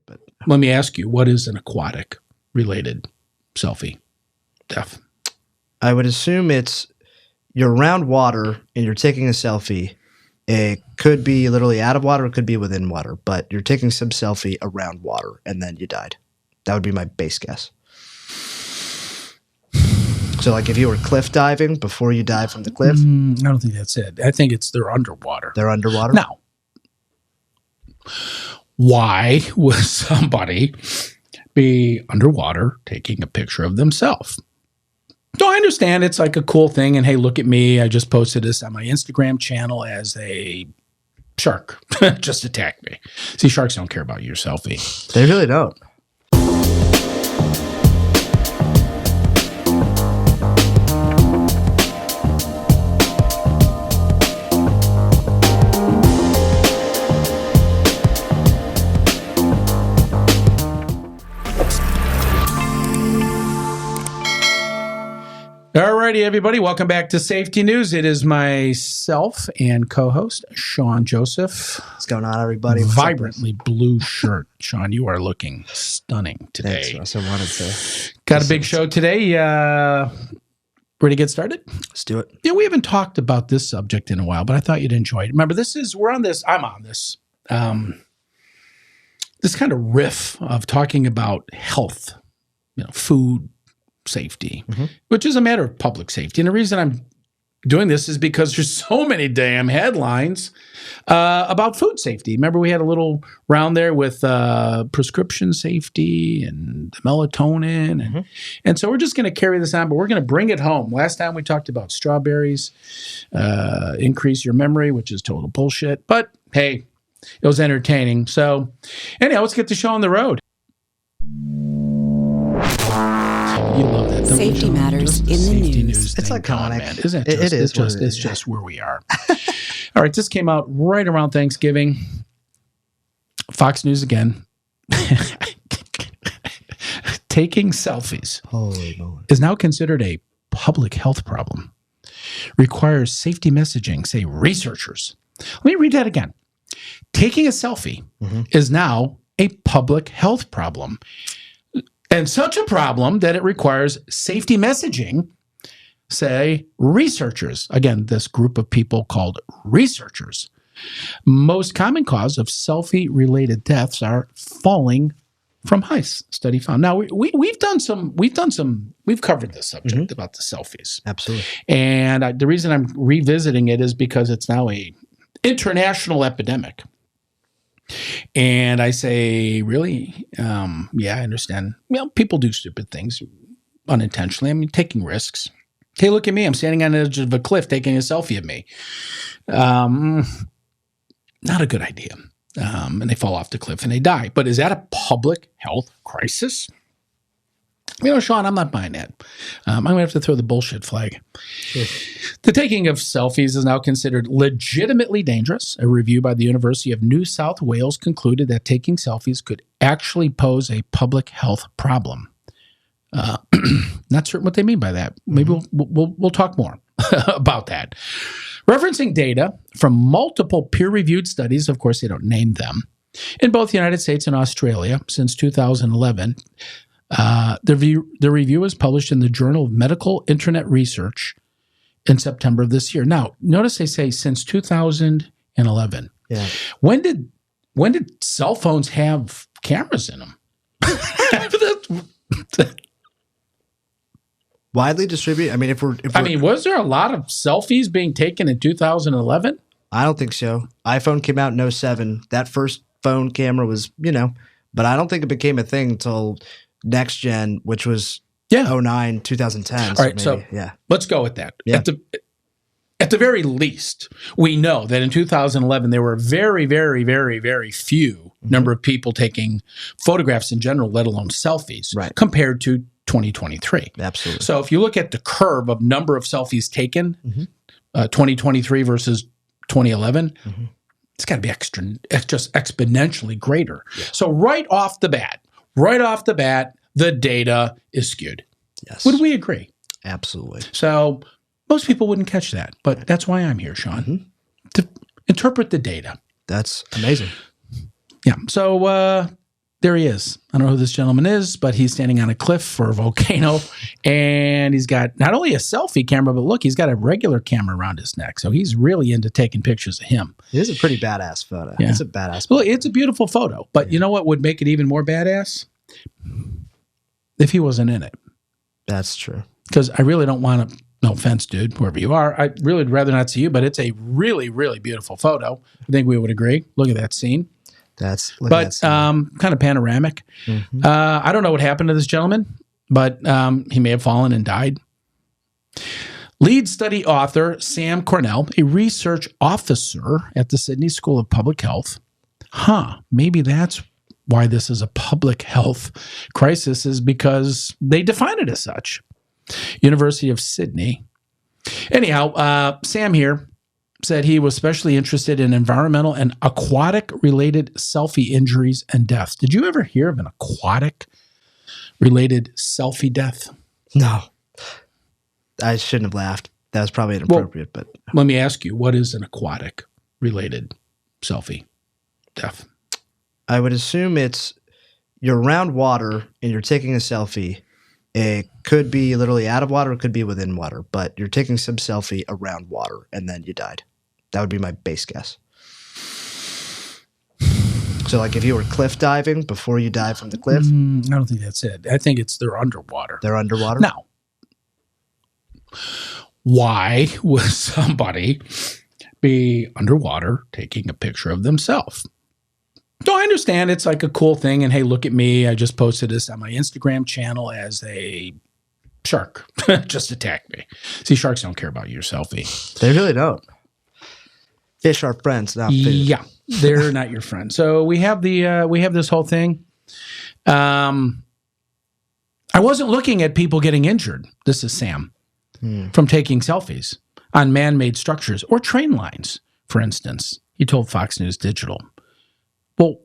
But let me ask you, what is an aquatic related selfie death? I would assume you're around water and you're taking a selfie. It could be literally out of water, it could be within water, but you're taking some selfie around water and then you died. That would be my base guess. So like if you were cliff diving before you dive from the cliff? I don't think that's it. I think they're underwater. They're underwater? Now, why would somebody be underwater taking a picture of themselves? So I understand it's like a cool thing. And hey, look at me. I just posted this on my Instagram channel as a shark just attacked me. See, sharks don't care about your selfie. They really don't. Alrighty, everybody. Welcome back to Safety News. It is myself and co-host Sean Joseph. What's going on, everybody? Vibrantly blue shirt. Sean, you are looking stunning today. Thanks, Russ. I wanted to. Got a big show today. Ready to get started? Let's do it. Yeah, we haven't talked about this subject in a while, but I thought you'd enjoy it. Remember, I'm on this. This kind of riff of talking about health, food safety, which is a matter of public safety. And the reason I'm doing this is because there's so many damn headlines about food safety. Remember, we had a little round there with prescription safety and melatonin. And so we're just going to carry this on, but we're going to bring it home. Last time we talked about strawberries, increase your memory, which is total bullshit. But hey, it was entertaining. So anyhow, let's get the show on the road. You love that. Safety matters in the news. It's iconic, man. Isn't it? It is. It's just where we are. All right, this came out right around Thanksgiving. Fox News again. Taking selfies Holy moly. is now considered a public health problem. Requires safety messaging, say researchers. Let me read that again. Taking a selfie is now a public health problem. And such a problem that it requires safety messaging, say researchers. Again, this group of people called researchers. Most common cause of selfie-related deaths are falling from heights, study found. Now, we've covered this subject about the selfies. Absolutely. And the reason I'm revisiting it is because it's now a international epidemic. And I say, really? Yeah, I understand. People do stupid things unintentionally. I mean, taking risks. Hey, look at me. I'm standing on the edge of a cliff taking a selfie of me. Not a good idea. And they fall off the cliff and they die. But is that a public health crisis? Sean, I'm not buying that. I'm going to have to throw the bullshit flag. Sure. The taking of selfies is now considered legitimately dangerous. A review by the University of New South Wales concluded that taking selfies could actually pose a public health problem. Not certain what they mean by that. Maybe we'll talk more about that. Referencing data from multiple peer-reviewed studies, of course, they don't name them, in both the United States and Australia since 2011, the review was published in the Journal of Medical Internet Research in September of this year. Now, notice they say since 2011. Yeah. When did cell phones have cameras in them? Widely distributed. I mean, was there a lot of selfies being taken in 2011? I don't think so. iPhone came out in 2007. That first phone camera was, but I don't think it became a thing until next gen, which was 2009, 2010. All right, so let's go with that. Yeah. At the very least, we know that in 2011, there were very, very, very, very few number of people taking photographs in general, let alone selfies, compared to 2023. Absolutely. So if you look at the curve of number of selfies taken, 2023 versus 2011, it's got to be just exponentially greater. Yeah. So right off the bat, the data is skewed. Yes. Would we agree? Absolutely. So most people wouldn't catch that, but that's why I'm here, Sean, to interpret the data. That's amazing. Yeah. So there he is. I don't know who this gentleman is, but he's standing on a cliff or a volcano, and he's got not only a selfie camera, but look, he's got a regular camera around his neck. So he's really into taking pictures of him. It is a pretty badass photo. Yeah. It's a badass Well, it's a beautiful photo, but you know what would make it even more badass? If he wasn't in it. That's true. Because I really don't want to, no offense, dude, whoever you are, I really would rather not see you, but it's a really, really beautiful photo. I think we would agree. Look at that scene. Kind of panoramic. Mm-hmm. I don't know what happened to this gentleman, but he may have fallen and died. Lead study author Sam Cornell, a research officer at the Sydney School of Public Health. Maybe that's why this is a public health crisis, is because they define it as such. University of Sydney. Anyhow, Sam here said he was especially interested in environmental and aquatic-related selfie injuries and deaths. Did you ever hear of an aquatic-related selfie death? No. I shouldn't have laughed. That was probably inappropriate. But let me ask you, what is an aquatic-related selfie death? I would assume you're around water and you're taking a selfie. It could be literally out of water. It could be within water. But you're taking some selfie around water and then you died. That would be my base guess. So like if you were cliff diving before you dive from the cliff? I don't think that's it. I think they're underwater. They're underwater? Now, why would somebody be underwater taking a picture of themselves? So I understand it's like a cool thing, and hey, look at me. I just posted this on my Instagram channel as a shark. Just attacked me. See, sharks don't care about your selfie. They really don't. Fish are friends, not food. Yeah, they're not your friend. So we have this whole thing. I wasn't looking at people getting injured. This is Sam from taking selfies on man-made structures or train lines, for instance. He told Fox News Digital. Well,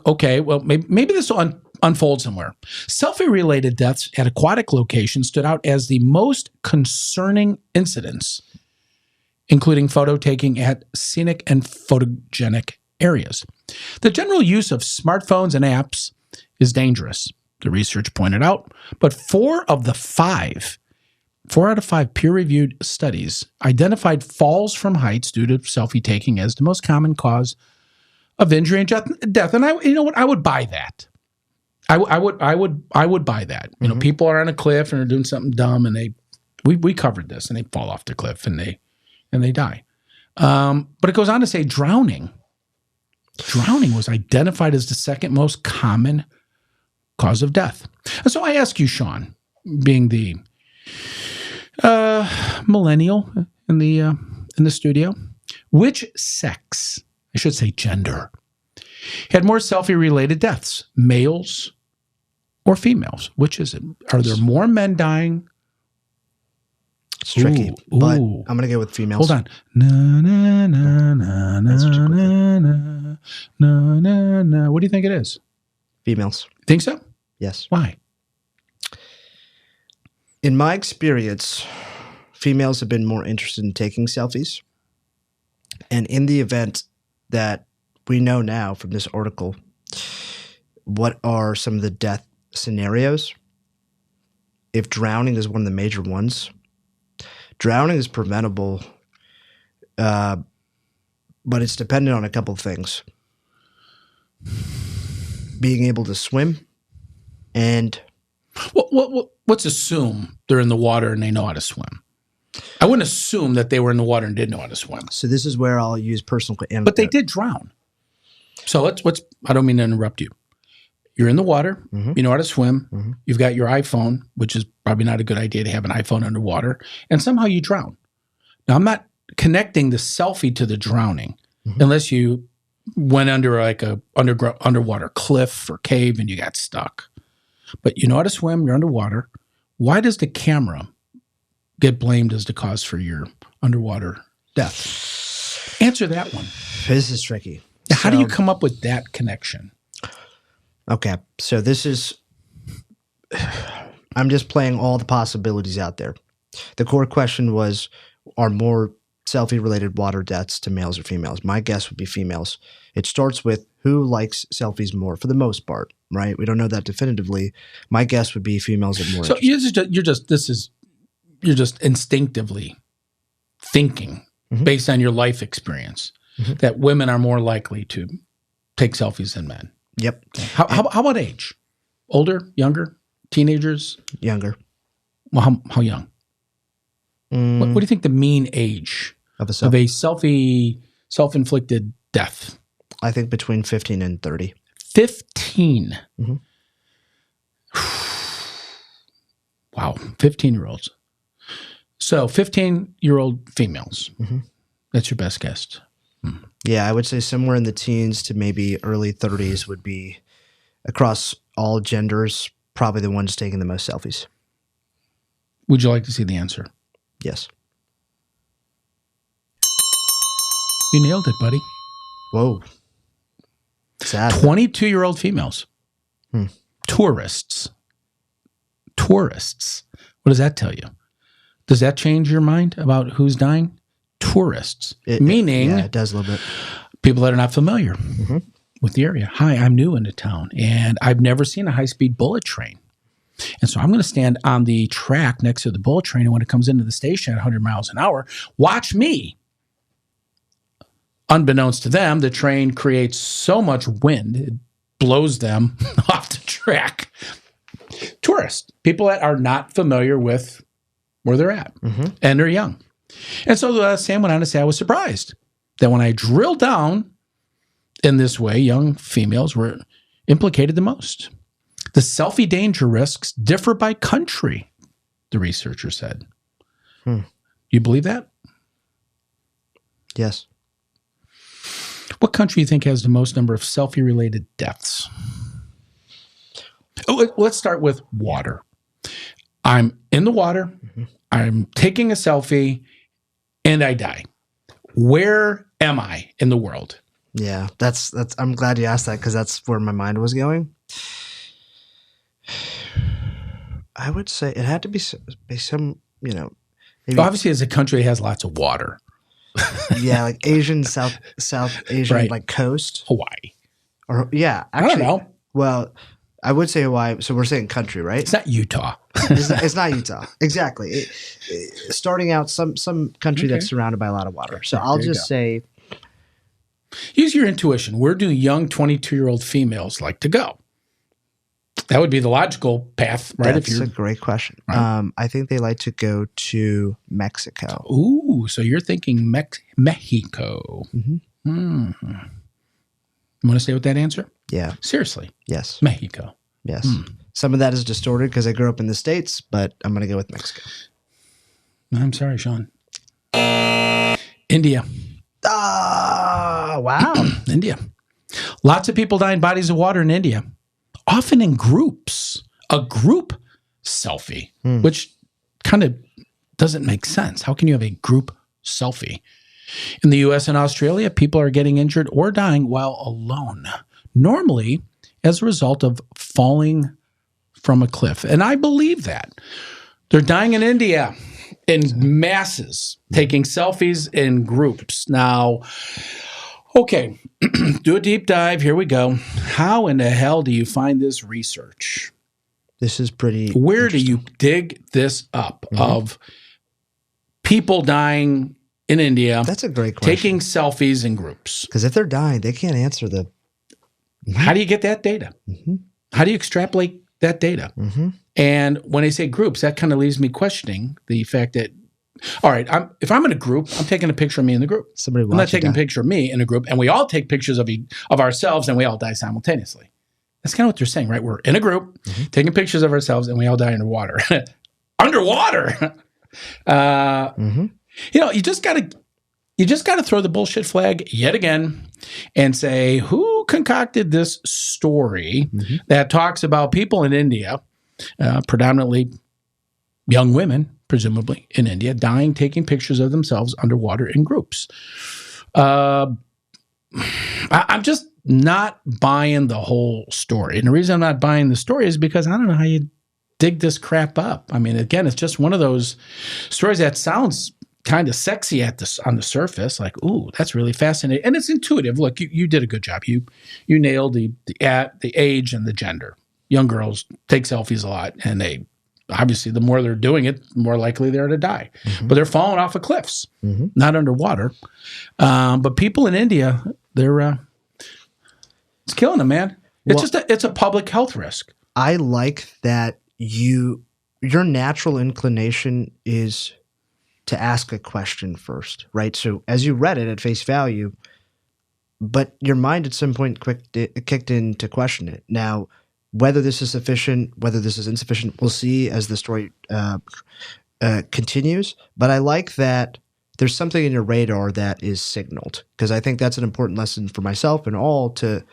okay. Well, maybe this will unfold somewhere. Selfie-related deaths at aquatic locations stood out as the most concerning incidents, including photo taking at scenic and photogenic areas. The general use of smartphones and apps is dangerous, the research pointed out, but 4 out of 5 peer-reviewed studies identified falls from heights due to selfie taking as the most common cause of injury and death. And you know what? I would buy that. I would buy that. You know, people are on a cliff and are doing something dumb, and we covered this, and they fall off the cliff and they die. But it goes on to say drowning. Drowning was identified as the second most common cause of death. And so I ask you, Sean, being the millennial in the studio, which sex, I should say gender, had more selfie-related deaths, males or females? Which is it? Are there more men dying? It's tricky, but I'm going to go with females. Hold on. Na, na, na, na, na, na, na, na, na, na. What do you think it is? Females. Think so? Yes. Why? In my experience, females have been more interested in taking selfies. And in the event that we know now from this article, what are some of the death scenarios? If drowning is one of the major ones, drowning is preventable, but it's dependent on a couple of things. Being able to swim and... Let's assume they're in the water and they know how to swim. I wouldn't assume that they were in the water and didn't know how to swim. So this is where I'll use personal anecdote. But they did drown. So let's I don't mean to interrupt you. You're in the water. You know how to swim. You've got your iPhone, which is probably not a good idea to have an iPhone underwater, and somehow you drown. Now, I'm not connecting the selfie to the drowning unless you went under like a underwater cliff or cave and you got stuck. But you know how to swim. You're underwater. Why does the camera get blamed as the cause for your underwater death? Answer that one. This is tricky. How do you come up with that connection? Okay, so this is, I'm just playing all the possibilities out there. The core question was, are more selfie-related water deaths to males or females? My guess would be females. It starts with who likes selfies more for the most part, right? We don't know that definitively. My guess would be females are more So interested. you're just instinctively thinking based on your life experience that women are more likely to take selfies than men. Yep. How about age? Older, younger, teenagers? Younger. Well, how young? What do you think the mean age Of a of a self-inflicted death? I think between 15 and 30. 15. Wow, 15-year-olds. So 15-year-old females. That's your best guess. Yeah, I would say somewhere in the teens to maybe early 30s would be across all genders, probably the ones taking the most selfies. Would you like to see the answer? Yes. You nailed it, buddy. Whoa. Sad. 22-year-old females. Tourists. Tourists. What does that tell you? Does that change your mind about who's dying? Tourists. Meaning Yeah, it does a little bit. people that are not familiar with the area. Hi, I'm new into town, and I've never seen a high-speed bullet train. And so I'm going to stand on the track next to the bullet train, and when it comes into the station at 100 miles an hour, watch me. Unbeknownst to them, the train creates so much wind, it blows them off the track. Tourists, people that are not familiar with where they're at, and they're young. And so Sam went on to say, I was surprised that when I drilled down in this way, young females were implicated the most. The selfie danger risks differ by country, the researcher said. You believe that? Yes. What country do you think has the most number of selfie-related deaths? Let's start with water. I'm in the water. I'm taking a selfie, and I die. Where am I in the world? Yeah, that's. I'm glad you asked that because that's where my mind was going. I would say it had to be some, maybe, Obviously, it's a country that has lots of water. yeah, like Asian, South Asian, Right. like coast. Hawaii. Or yeah, I don't actually, know. well, I would say Hawaii. So we're saying country, right? It's not Utah. It's not Utah. Exactly. Starting out some country that's surrounded by a lot of water. So I'll There you just say Use your intuition. Where do young 22-year-old females like to go? That would be the logical path, right? that's a great question. Right. I think they like to go to Mexico. Ooh, so you're thinking Mexico. You want to stay with that answer? Yeah. Seriously. Yes. Mexico. Yes. Some of that is distorted because I grew up in the States, but I'm going to go with Mexico. I'm sorry, Sean. India. Ah, wow. India. Lots of people die in bodies of water in India, often in groups. A group selfie, which kind of doesn't make sense. How can you have a group selfie? In the US and Australia, people are getting injured or dying while alone, normally as a result of falling from a cliff. And I believe that. They're dying in India in masses, taking selfies in groups. Now, okay, do a deep dive. Here we go. How in the hell do you find this research? This is pretty. Where do you dig this up of people dying in India? That's a great question. Taking selfies in groups. Because if they're dying, they can't answer the. How do you get that data? How do you extrapolate that data? And when I say groups, that kind of leaves me questioning the fact that, all right, if I'm in a group, I'm taking a picture of me in the group. Somebody I'm not watching taking a that. picture of me in a group, and we all take pictures of ourselves, and we all die simultaneously. That's kind of what they're saying, right? We're in a group, taking pictures of ourselves, and we all die underwater. Underwater! You know, you just got to throw the bullshit flag yet again and say, who concocted this story that talks about people in India, predominantly young women, presumably in India, dying, taking pictures of themselves underwater in groups? I'm just not buying the whole story. And the reason I'm not buying the story is because I don't know how you dig this crap up. I mean, again, it's just one of those stories that sounds kind of sexy on the surface, like, ooh, that's really fascinating, and it's intuitive. Look, you did a good job. You nailed the age and the gender. Young girls take selfies a lot, and they obviously the more they're doing it, the more likely they're to die. But they're falling off of cliffs, not underwater. But people in India, they're it's killing them, man. It's a public health risk. I like that your natural inclination is to ask a question first, right? So as you read it at face value, but your mind at some point kicked in to question it. Now, whether this is sufficient, whether this is insufficient, we'll see as the story continues. But I like that there's something in your radar that is signaled, because I think that's an important lesson for myself and all to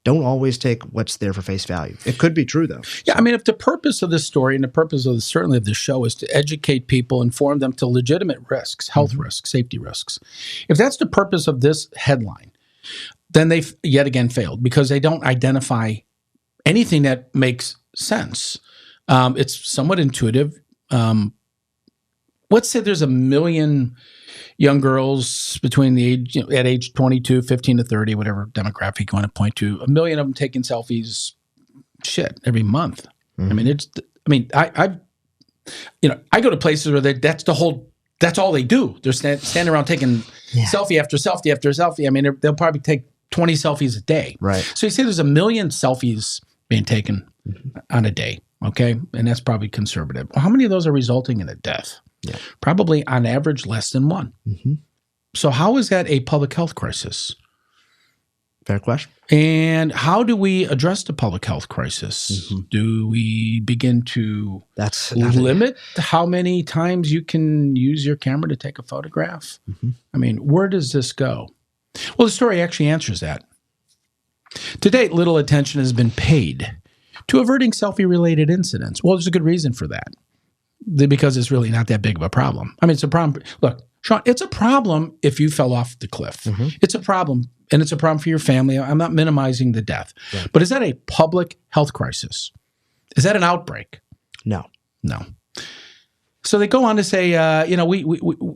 don't always take what's there for face value. It could be true, though. Yeah, I mean, if the purpose of this story and the purpose of certainly of this show is to educate people, inform them to legitimate risks, health risks, safety risks, if that's the purpose of this headline, then they've yet again failed because they don't identify anything that makes sense. It's somewhat intuitive. Let's say there's 1 million young girls between the age, at age 22, 15 to 30, whatever demographic you want to point to, 1 million of them taking selfies, every month. I mean, I go to places where that's all they do. They're standing around taking selfie after selfie after selfie. I mean, they'll probably take 20 selfies a day. Right. So you say there's 1 million selfies being taken on a day, okay? And that's probably conservative. Well, how many of those are resulting in a death? Yeah. Probably on average less than one. So how is that a public health crisis? Fair question. And how do we address the public health crisis? Do we begin to limit how many times you can use your camera to take a photograph? I mean, where does this go? Well, the story actually answers that. To date, little attention has been paid to averting selfie-related incidents. Well, there's a good reason for that. Because it's really not that big of a problem. I mean, it's a problem. Look, Sean, it's a problem if you fell off the cliff. It's a problem, and it's a problem for your family. I'm not minimizing the death. Right. But is that a public health crisis? Is that an outbreak? No. So they go on to say,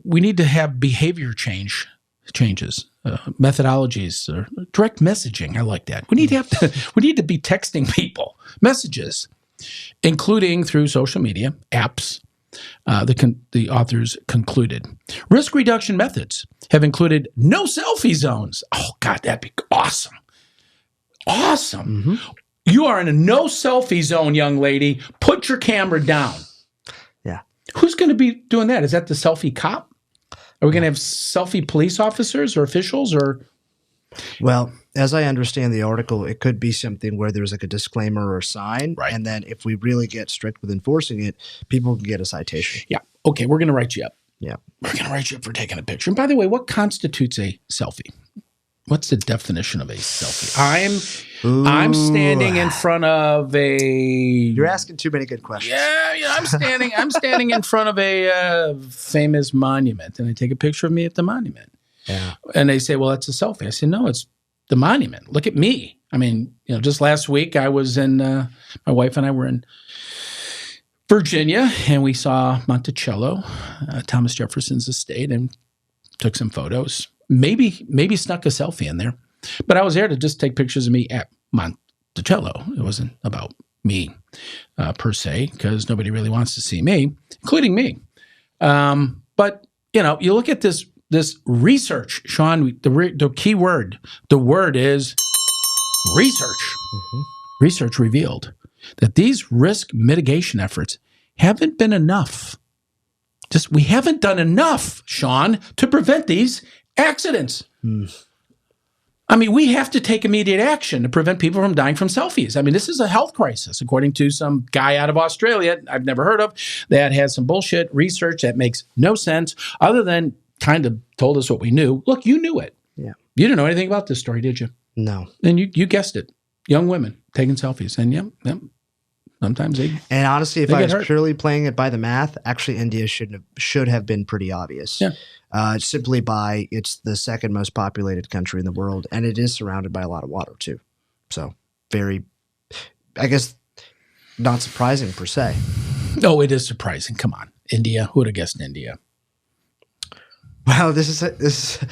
we need to have behavior changes, methodologies, or direct messaging. I like that. We need to be texting people messages, including through social media, apps. The authors concluded. Risk reduction methods have included no selfie zones. Oh, God, that'd be awesome. Awesome. You are in a no selfie zone, young lady. Put your camera down. Yeah. Who's going to be doing that? Is that the selfie cop? Are we going to have selfie police officers or officials or? Well, as I understand the article, it could be something where there's like a disclaimer or sign. Right. And then if we really get strict with enforcing it, people can get a citation. Yeah. Okay. We're going to write you up. Yeah. We're going to write you up for taking a picture. And by the way, what constitutes a selfie? What's the definition of a selfie? I'm standing in front of a. You're asking too many good questions. Yeah. I'm standing in front of a famous monument, and I take a picture of me at the monument. Yeah. And they say, well, that's a selfie. I say, no, it's the monument. Look at me. I mean, just last week I was in, my wife and I were in Virginia, and we saw Monticello, Thomas Jefferson's estate, and took some photos. Maybe snuck a selfie in there. But I was there to just take pictures of me at Monticello. It wasn't about me per se, because nobody really wants to see me, including me. But, you look at this research, Sean, the key word, the word is research. Research revealed that these risk mitigation efforts haven't been enough. We haven't done enough, Sean, to prevent these accidents. I mean, we have to take immediate action to prevent people from dying from selfies. I mean, this is a health crisis, according to some guy out of Australia I've never heard of that has some bullshit research that makes no sense other than kind of told us what we knew. Look, you knew it. Yeah. You didn't know anything about this story, did you? No. And you guessed it. Young women taking selfies. And yep. Sometimes they. And honestly, if I was purely playing it by the math, actually India should have been pretty obvious. Yeah. Simply by it's the second most populated country in the world, and it is surrounded by a lot of water too. So very, I guess, not surprising per se. No, it is surprising. Come on, India. Who would have guessed India? Wow, to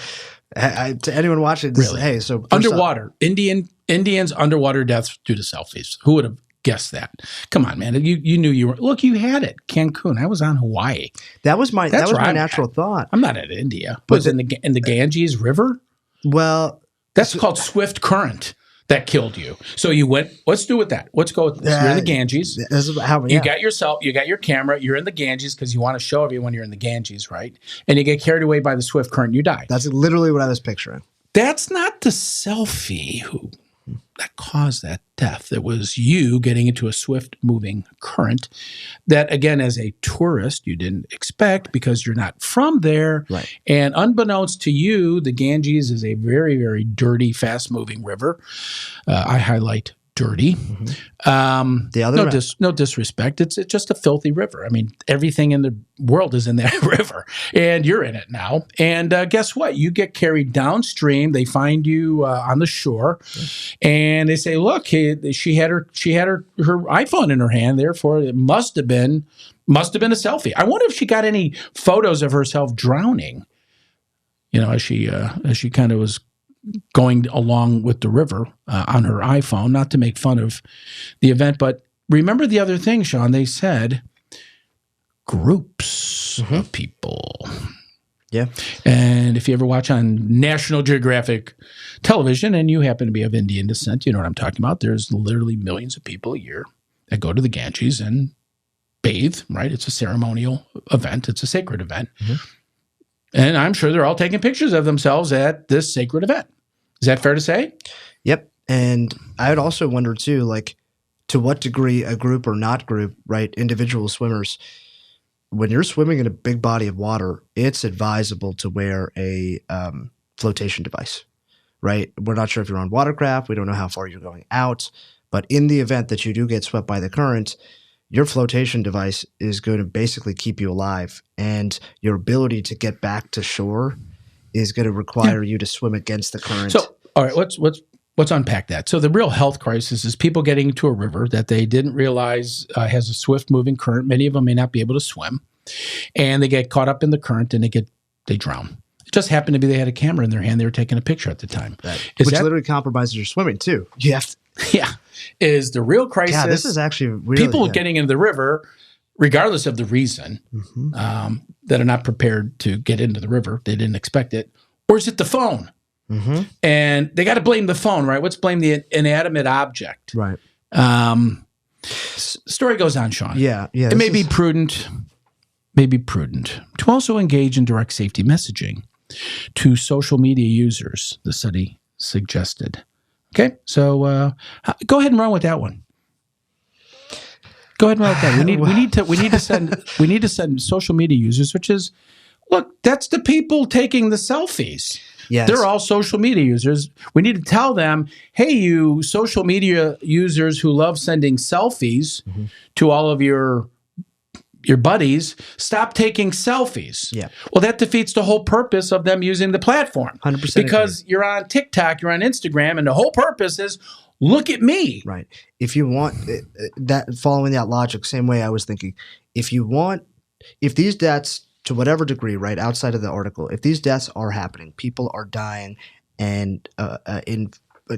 anyone watching, Really? hey, so underwater, Indians underwater deaths due to selfies. Who would have guessed that? Come on, man. You knew you were. Look, you had it. Cancun. I was on Hawaii. that was my natural thought. I'm not at India. Was in the Ganges River? Well, that's called swift current that killed you. So you went. Let's do with that. Let's go with this. You're in the Ganges. This is how You got your camera. You're in the Ganges because you want to show everyone you're in the Ganges, right? And you get carried away by the swift current. You die. That's literally what I was picturing. That's not the selfie that caused that death. It was you getting into a swift moving current that, again, as a tourist, you didn't expect because you're not from there. Right. And unbeknownst to you, the Ganges is a very, very dirty, fast moving river. I highlight dirty. The other no disrespect. It's just a filthy river. I mean, everything in the world is in that river, and you're in it now. And guess what? You get carried downstream. They find you on the shore, and they say, "Look, she had her iPhone in her hand. Therefore, it must have been a selfie." I wonder if she got any photos of herself drowning. You know, as she kind of was going along with the river on her iPhone, not to make fun of the event. But remember the other thing, Sean, they said groups of people. Yeah. And if you ever watch on National Geographic television and you happen to be of Indian descent, you know what I'm talking about. There's literally millions of people a year that go to the Ganges and bathe, right? It's a ceremonial event. It's a sacred event. And I'm sure they're all taking pictures of themselves at this sacred event. Is that fair to say? Yep. And I would also wonder too, like, to what degree a group or not group, right? Individual swimmers, when you're swimming in a big body of water, it's advisable to wear a flotation device, right? We're not sure if you're on watercraft. We don't know how far you're going out. But in the event that you do get swept by the current, your flotation device is going to basically keep you alive, and your ability to get back to shore is going to require you to swim against the current. So, all right, let's unpack that. So the real health crisis is people getting into a river that they didn't realize has a swift moving current. Many of them may not be able to swim, and they get caught up in the current and they drown. It just happened to be they had a camera in their hand. They were taking a picture at the time. Right. Which literally compromises your swimming too. You have to. Yeah. Is the real crisis. Yeah, this is actually really, people getting into the river, regardless of the reason, that are not prepared to get into the river. They didn't expect it. Or is it the phone? And they got to blame the phone, right? Let's blame the inanimate object. Right. Story goes on, Sean. Yeah. It may be prudent to also engage in direct safety messaging to social media users, the study suggested. Okay, so go ahead and run with that one. Go ahead and run with that. We need to send social media users, which is, look, that's the people taking the selfies. Yes. They're all social media users. We need to tell them, hey, you social media users who love sending selfies to all of your buddies, stop taking selfies. Yeah. Well, that defeats the whole purpose of them using the platform. 100%. Because you're on TikTok, you're on Instagram, and the whole purpose is, look at me. Right. If you want that, following that logic, same way I was thinking, if these deaths, to whatever degree, right, outside of the article, if these deaths are happening, people are dying, and in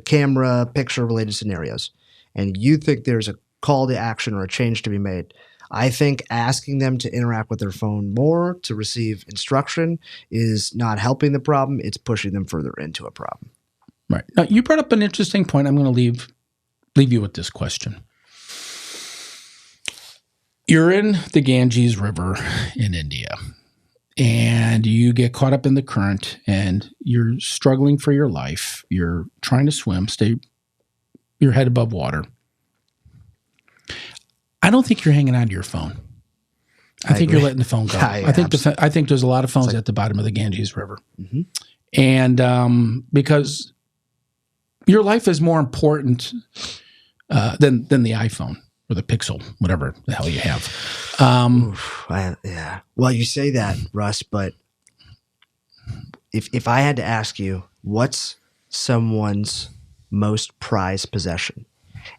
camera, picture-related scenarios, and you think there's a call to action or a change to be made, I think asking them to interact with their phone more to receive instruction is not helping the problem. It's pushing them further into a problem. Right. Now, you brought up an interesting point. I'm going to leave you with this question. You're in the Ganges River in India, and you get caught up in the current, and you're struggling for your life. You're trying to swim, stay your head above water. I don't think you're hanging on to your phone. I think you're letting the phone go. I think there's a lot of phones at the bottom of the Ganges River, and because your life is more important than the iPhone or the Pixel, whatever the hell you have. Yeah. Well, you say that, Russ, but if I had to ask you, what's someone's most prized possession?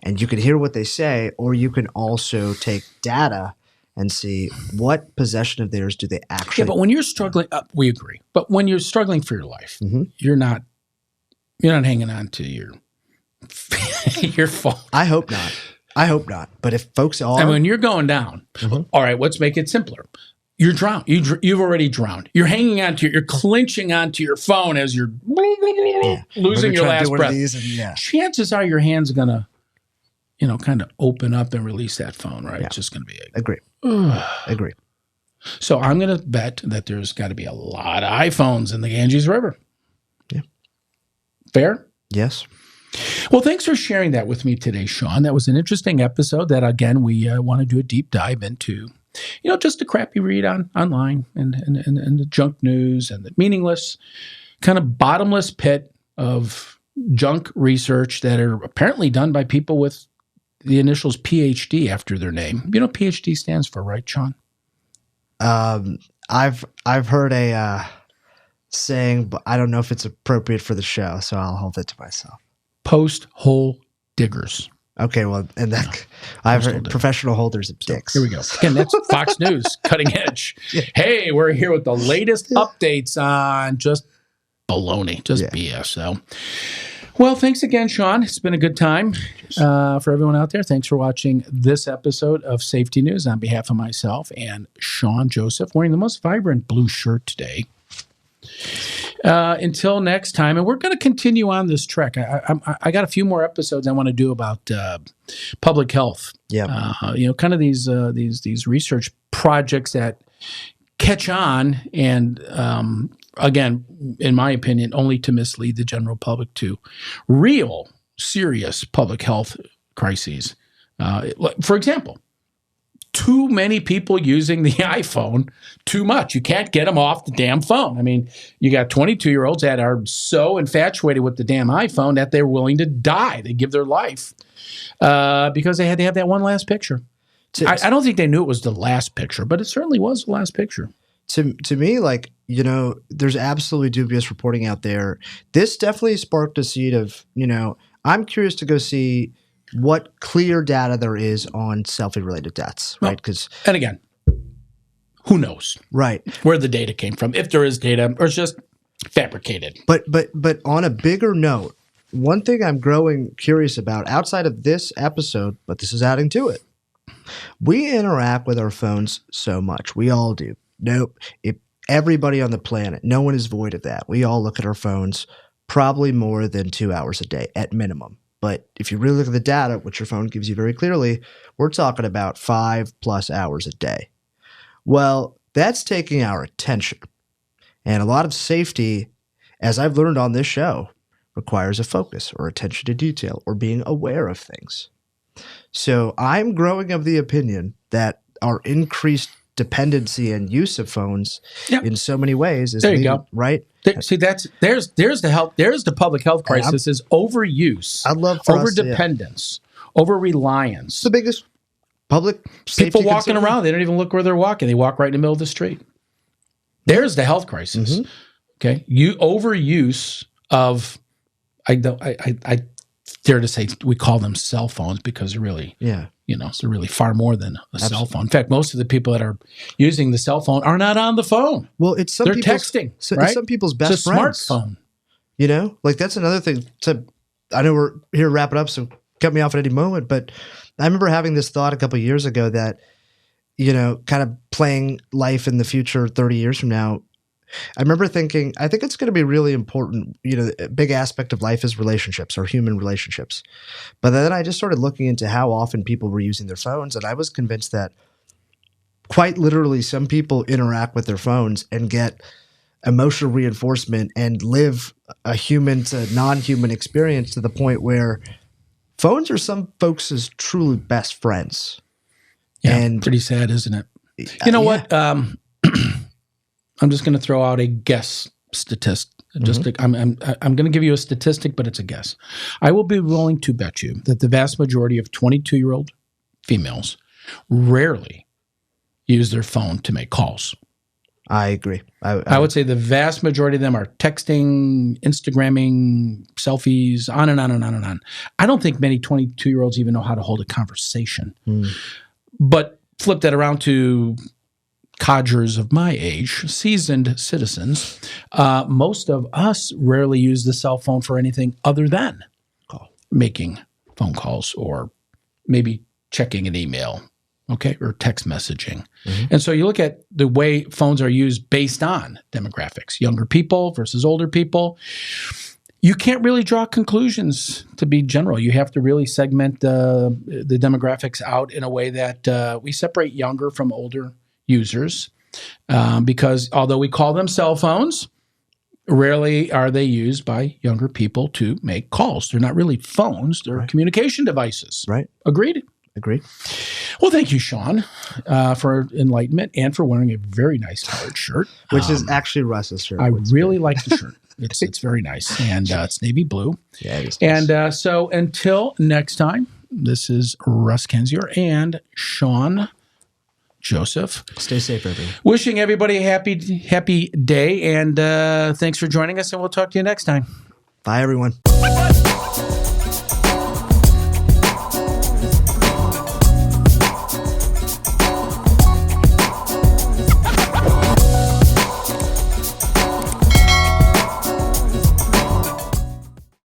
And you can hear what they say, or you can also take data and see what possession of theirs do they actually. Yeah, but when you're struggling, we agree. But when you're struggling for your life, you're not hanging on to your phone. I hope not. But if folks are, and when you're going down, all right, let's make it simpler. You're drowned. You've already drowned. You're hanging on to you're clinching onto your phone as you're losing your last breath. Chances are your hand's gonna, kind of open up and release that phone, right? Yeah. It's just gonna be Agree. So I'm gonna bet that there's got to be a lot of iPhones in the Ganges River. Yeah. Fair? Yes. Well, thanks for sharing that with me today, Sean. That was an interesting episode that, again, we want to do a deep dive into. Just a crappy read online and the junk news and the meaningless, kind of bottomless pit of junk research that are apparently done by people with the initials PhD after their name. You know what PhD stands for, right, Sean? I've heard a saying, but I don't know if it's appropriate for the show, so I'll hold it to myself. Post-hole diggers. Okay, well, and that I've heard professional holders of dicks. Here we go. Again, that's Fox News, cutting edge. Yeah. Hey, we're here with the latest updates on just baloney, just BS. So, well, thanks again, Sean. It's been a good time for everyone out there. Thanks for watching this episode of Safety News on behalf of myself and Sean Joseph, wearing the most vibrant blue shirt today. Until next time, and we're going to continue on this trek. I got a few more episodes I want to do about public health. Yeah, kind of these research projects that catch on, and again, in my opinion, only to mislead the general public to real serious public health crises. For example, too many people using the iPhone too much. You can't get them off the damn phone. I mean, you got 22-year-olds that are so infatuated with the damn iPhone that they're willing to die. They give their life because they had to have that one last picture. I don't think they knew it was the last picture, but it certainly was the last picture. To me, there's absolutely dubious reporting out there. This definitely sparked a seed of, I'm curious to go see what clear data there is on selfie-related deaths, right? And again, who knows, right, where the data came from, if there is data, or it's just fabricated. But on a bigger note, one thing I'm growing curious about outside of this episode, but this is adding to it, we interact with our phones so much. We all do. Everybody on the planet, no one is void of that. We all look at our phones probably more than 2 hours a day at minimum. But if you really look at the data, which your phone gives you very clearly, we're talking about 5+ hours a day. Well, that's taking our attention. And a lot of safety, as I've learned on this show, requires a focus or attention to detail or being aware of things. So I'm growing of the opinion that our increased dependency and use of phones in so many ways is leading, right? There's the public health crisis is overuse. I'd love overdependence, over reliance. It's the biggest public safety people walking around. They don't even look where they're walking. They walk right in the middle of the street. There's the health crisis. Mm-hmm. Okay, overuse of I dare to say we call them cell phones because they're really so really far more than a cell phone. In fact, most of the people that are using the cell phone are not on the phone. Well, it's they're texting. Right? It's some people's best friends. It's a smartphone. That's another thing. I know we're here to wrap it up, so cut me off at any moment. But I remember having this thought a couple of years ago that, kind of playing life in the future 30 years from now. I remember thinking, I think it's going to be really important. A big aspect of life is relationships or human relationships. But then I just started looking into how often people were using their phones. And I was convinced that quite literally some people interact with their phones and get emotional reinforcement and live a human to non-human experience to the point where phones are some folks' truly best friends. Yeah, and pretty sad, isn't it? You know what? I'm just going to throw out a guess statistic. I'm going to give you a statistic, but it's a guess. I will be willing to bet you that the vast majority of 22-year-old females rarely use their phone to make calls. I agree. I would say the vast majority of them are texting, Instagramming, selfies, on and on and on and on. I don't think many 22-year-olds even know how to hold a conversation. But flip that around to codgers of my age, seasoned citizens, most of us rarely use the cell phone for anything other than making phone calls or maybe checking an email, okay, or text messaging. And so you look at the way phones are used based on demographics, younger people versus older people. You can't really draw conclusions to be general. You have to really segment the demographics out in a way that we separate younger from older users because although we call them cell phones, rarely are they used by younger people to make calls. They're not really phones. They're communication devices. Right. Agreed? Agreed. Well, thank you, Sean, for enlightenment and for wearing a very nice colored shirt. Which is actually Russ's shirt. I really like the shirt. It's very nice. And it's navy blue. Yeah, it is nice. And so until next time, this is Russ Kendzior and Sean Joseph. Stay safe, everyone. Wishing everybody a happy day. And thanks for joining us. And we'll talk to you next time. Bye, everyone.